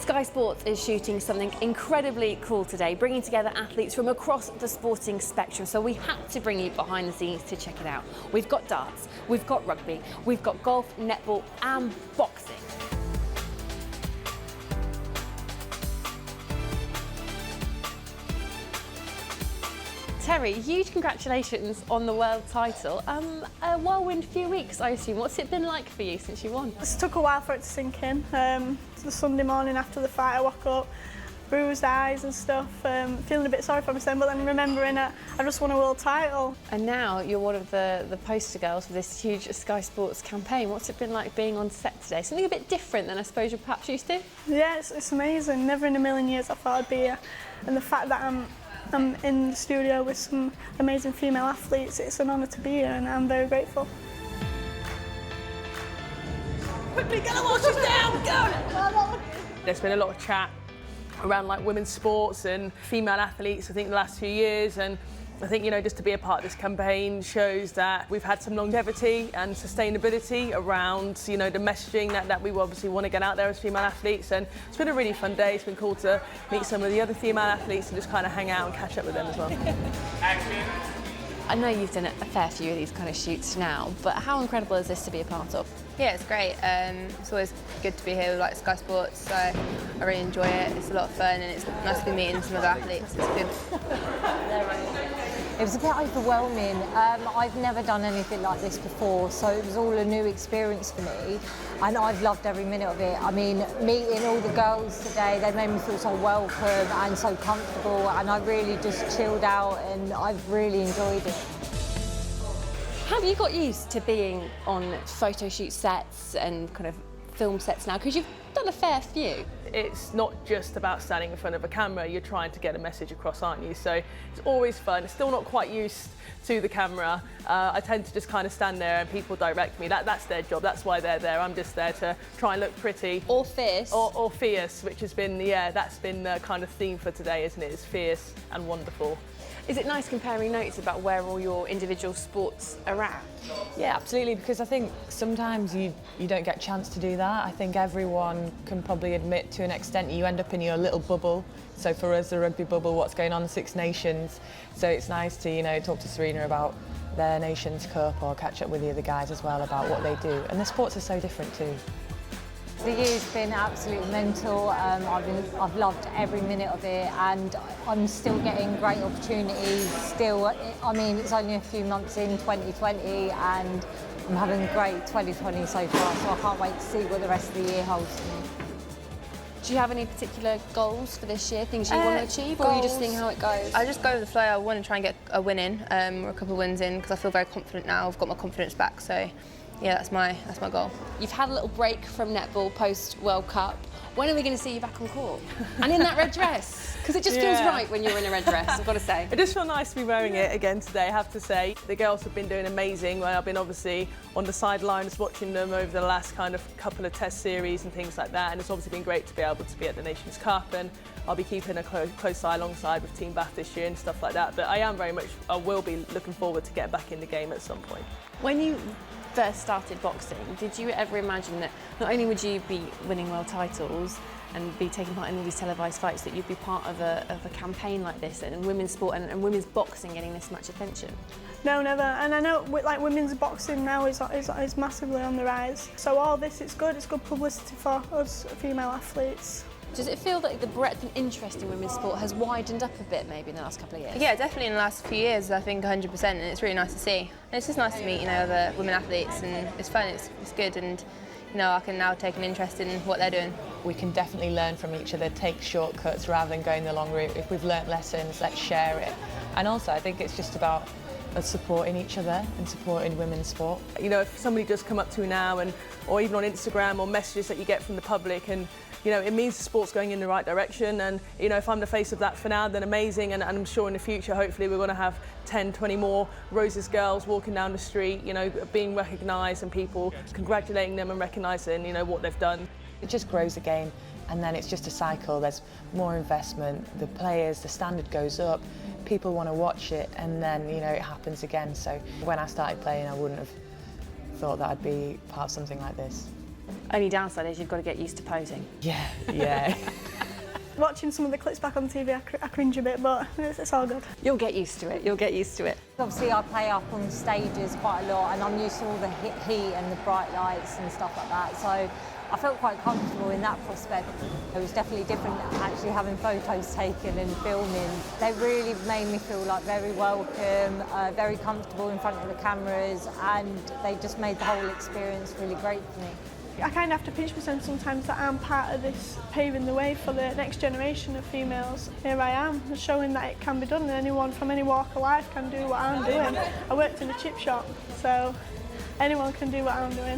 Sky Sports is shooting something incredibly cool today, bringing together athletes from across the sporting spectrum. So we had to bring you behind the scenes to check it out. We've got darts, we've got rugby, we've got golf, netball and boxing. Terri, huge congratulations on the world title. A whirlwind few weeks, I assume. What's it been like for you since you won? It took a while for it to sink in. The Sunday morning after the fight, I woke up, bruised eyes and stuff, feeling a bit sorry for myself, but then remembering I just won a world title. And now you're one of the poster girls for this huge Sky Sports campaign. What's it been like being on set today? Something a bit different than I suppose you're perhaps used to? Yeah, it's amazing. Never in a million years I thought I'd be here. And the fact that I'm in the studio with some amazing female athletes, it's an honour to be here and I'm very grateful. Quickly, get the washes down, go! There's been a lot of chat around like women's sports and female athletes, I think, the last few years, and I think, you know, just to be a part of this campaign shows that we've had some longevity and sustainability around, you know, the messaging that we obviously want to get out there as female athletes, and it's been a really fun day. It's been cool to meet some of the other female athletes and just kind of hang out and catch up with them as well. Action. I know you've done a fair few of these kind of shoots now, but how incredible is this to be a part of? Yeah, it's great. It's always good to be here with like Sky Sports, so I really enjoy it. It's a lot of fun and it's nice to be meeting some of the athletes. It's good. It was a bit overwhelming. I've never done anything like this before, so it was all a new experience for me, and I've loved every minute of it. I mean, meeting all the girls today, they made me feel so welcome and so comfortable, and I really just chilled out and I've really enjoyed it. Have you got used to being on photo shoot sets and kind of film sets now? Because you've done a fair few. It's not just about standing in front of a camera, you're trying to get a message across, aren't you? So it's always fun. It's still not quite used to the camera. I tend to just kind of stand there and people direct me. That's their job, that's why they're there. I'm just there to try and look pretty. Or fierce. Or fierce, which has been, yeah, that's been the kind of theme for today, isn't it? It's fierce and wonderful. Is it nice comparing notes about where all your individual sports are at? Yeah, absolutely, because I think sometimes you don't get a chance to do that. I think everyone can probably admit to an extent you end up in your little bubble. So for us, the rugby bubble, what's going on in the Six Nations. So it's nice to, you know, talk to Serena about their Nations Cup or catch up with the other guys as well about what they do. And the sports are so different too. The year's been absolutely mental. I've loved every minute of it, and I'm still getting great opportunities. Still, I mean, it's only a few months in 2020, and I'm having a great 2020 so far. So I can't wait to see what the rest of the year holds for me. Do you have any particular goals for this year, things you want to achieve, or are you just seeing how it goes? I just go with the flow. I want to try and get a win in, or a couple of wins in, because I feel very confident now. I've got my confidence back, so yeah, that's my goal. You've had a little break from netball post World Cup. When are we going to see you back on court? And in that red dress? Because it just feels right when you're in a red dress, I've got to say. It just feels nice to be wearing it again today, I have to say. The girls have been doing amazing. I've been obviously on the sidelines watching them over the last kind of couple of test series and things like that, and it's obviously been great to be able to be at the Nations Cup, and I'll be keeping a close eye alongside with Team Bath this year and stuff like that. But I will be looking forward to get back in the game at some point. When you first started boxing, did you ever imagine that not only would you be winning world titles and be taking part in all these televised fights, that you'd be part of a campaign like this and women's sport and women's boxing getting this much attention? No, never. And I know like women's boxing now is massively on the rise. So all this, it's good publicity for us female athletes. Does it feel that the breadth and interest in women's sport has widened up a bit maybe in the last couple of years? Yeah, definitely in the last few years, I think 100%, and it's really nice to see. And it's just nice to meet, you know, other women athletes, and it's fun, it's good, and you know, I can now take an interest in what they're doing. We can definitely learn from each other, take shortcuts rather than going the long route. If we've learnt lessons, let's share it. And also, I think it's just about us supporting each other and supporting women's sport. You know, if somebody does come up to you now, or even on Instagram, or messages that you get from the public, and you know, it means the sport's going in the right direction, and you know, if I'm the face of that for now, then amazing, and I'm sure in the future, hopefully we're going to have 10, 20 more Roses girls walking down the street, you know, being recognised and people congratulating them and recognising, you know, what they've done. It just grows the game, and then it's just a cycle. There's more investment, the players, the standard goes up, people want to watch it, and then, you know, it happens again. So when I started playing, I wouldn't have thought that I'd be part of something like this. Only downside is you've got to get used to posing. Yeah, yeah. Watching some of the clips back on TV, I cringe a bit, but it's all good. You'll get used to it, you'll get used to it. Obviously I play up on stages quite a lot and I'm used to all the heat and the bright lights and stuff like that, so I felt quite comfortable in that prospect. It was definitely different actually having photos taken and filming. They really made me feel like very welcome, very comfortable in front of the cameras, and they just made the whole experience really great for me. I kind of have to pinch myself sometimes that I'm part of this paving the way for the next generation of females. Here I am, showing that it can be done and anyone from any walk of life can do what I'm doing. I worked in a chip shop, so anyone can do what I'm doing.